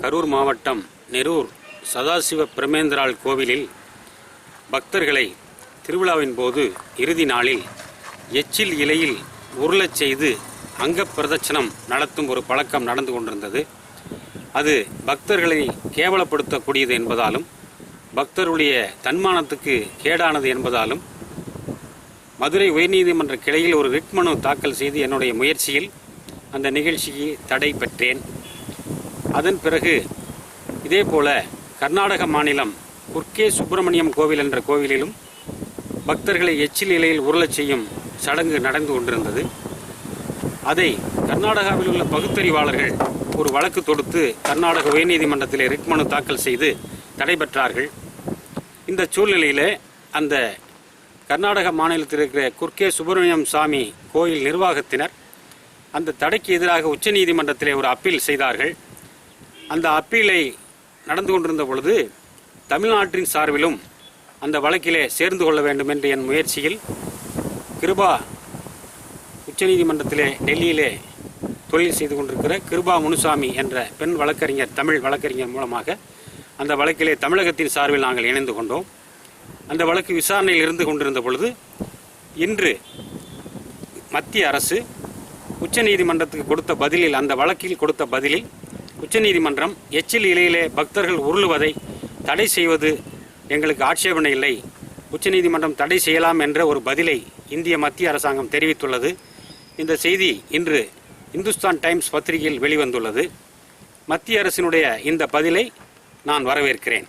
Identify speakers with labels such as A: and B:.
A: கரூர் மாவட்டம் நெரூர் சதாசிவ பிரமேந்திராள் கோவிலில் பக்தர்களை திருவிழாவின் போது இறுதி நாளில் எச்சில் இலையில் உருளச் செய்து அங்க பிரதட்சணம் நடத்தும் ஒரு பழக்கம் நடந்து கொண்டிருந்தது. அது பக்தர்களை கேவலப்படுத்தக்கூடியது என்பதாலும் பக்தருடைய தன்மானத்துக்கு கேடானது என்பதாலும் மதுரை உயர்நீதிமன்ற கிளையில் ஒரு ரிட் மனு தாக்கல் செய்து என்னுடைய முயற்சியில் அந்த நிகழ்ச்சிக்கு தடை பெற்றேன். அதன் பிறகு இதேபோல கர்நாடக மாநிலம் குர்கே சுப்பிரமணியம் கோவில் என்ற கோவிலிலும் பக்தர்களை எச்சில் இலையில் உருளச் செய்யும் சடங்கு நடந்து கொண்டிருந்தது. அதை கர்நாடகாவில் உள்ள பகுத்தறிவாளர்கள் ஒரு வழக்கு தொடுத்து கர்நாடக உயர்நீதிமன்றத்திலே ரிட் மனு தாக்கல் செய்து தடை பெற்றார்கள். இந்த சூழ்நிலையில் அந்த கர்நாடக மாநிலத்தில் இருக்கிற குர்கே சுப்பிரமணியம் சாமி கோயில் நிர்வாகத்தினர் அந்த தடைக்கு எதிராக உச்சநீதிமன்றத்திலே ஒரு அப்பீல் செய்தார்கள். அந்த அப்பீலை நடந்து கொண்டிருந்த பொழுது தமிழ்நாட்டின் சார்பிலும் அந்த வழக்கிலே சேர்ந்து கொள்ள வேண்டும் என்ற என் முயற்சியில் கிருபா உச்சநீதிமன்றத்திலே டெல்லியிலே தொழில் செய்து கொண்டிருக்கிற கிருபா முனுசாமி என்ற பெண் வழக்கறிஞர், தமிழ் வழக்கறிஞர் மூலமாக அந்த வழக்கிலே தமிழகத்தின் சார்பில் நாங்கள் இணைந்து கொண்டோம். அந்த வழக்கு விசாரணையில் இருந்து கொண்டிருந்த பொழுது இன்று மத்திய அரசு உச்சநீதிமன்றத்துக்கு கொடுத்த பதிலில், அந்த வழக்கில் கொடுத்த பதிலில் உச்சநீதிமன்றம் எச்சில் இலையிலே பக்தர்கள் உருளுவதை தடை செய்வது எங்களுக்கு ஆட்சேபனை இல்லை, உச்சநீதிமன்றம் தடை செய்யலாம் என்ற ஒரு பதிலை இந்திய மத்திய அரசாங்கம் தெரிவித்துள்ளது. இந்த செய்தி இன்று இந்துஸ்தான் டைம்ஸ் பத்திரிகையில் வெளிவந்துள்ளது. மத்திய அரசினுடைய இந்த பதிலை நான் வரவேற்கிறேன்.